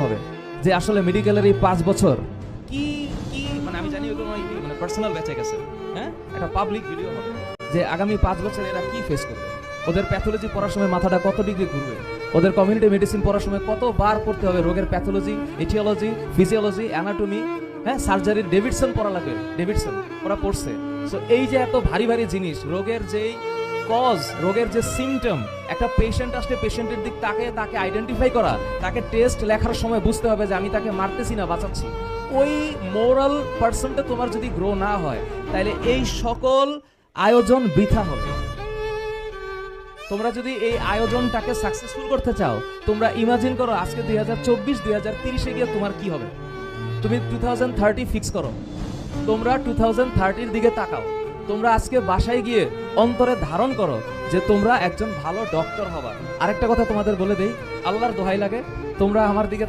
হবে যে আসলে মেডিকেলের এই 5 বছর কি কি মানে আমি জানি ওগুলো মানে পার্সোনাল বেঁচে গেছে। হ্যাঁ, একটা পাবলিক ভিডিও হবে যে আগামী 5 বছর এরা কি ফেস করবে, ওদের প্যাথোলজি পড়ার সময় মাথাটা কত ডিগ্রি ঘুরবে, ওদের কমিউনিটি মেডিসিন পড়ার সময় কতবার পড়তে হবে রোগের প্যাথোলজি, এটিওলজি, ফিজিওলজি, অ্যানাটমি, হ্যাঁ সার্জারির ডেভিডসন পড়া লাগবে, ডেভিডসন ওরা পড়ছে। সো এই যে এত ভারী ভারী জিনিস, রোগের যেই কজ, রোগের যে সিমটম, একটা পেশেন্ট আসলে পেশেন্টের দিক তাকে আইডেন্টিফাই করা, তাকে টেস্ট লেখার সময় বুঝতে হবে যে আমি তাকে মারতেছি না বাঁচাচ্ছি, ওই মোরাল পার্সনটা তোমার যদি গ্রো না হয় তাহলে এই সকল আয়োজন বৃথা হবে। তোমরা যদি এই আয়োজনটাকে সাকসেসফুল করতে চাও, তোমরা ইমাজিন করো আজকে 2024 2030-এ গিয়ে তোমার কি হবে। তুমি 2030 ফিক্স করো, তোমরা 2030-র দিকে তাকাও, তোমরা আজকে বাসায় গিয়ে অন্তরে ধারণ করো যে তোমরা একজন ভালো ডক্টর হবা। আরেকটা কথা তোমাদের বলে দেই, আল্লাহর দোহাই লাগে, তোমরা আমার দিকে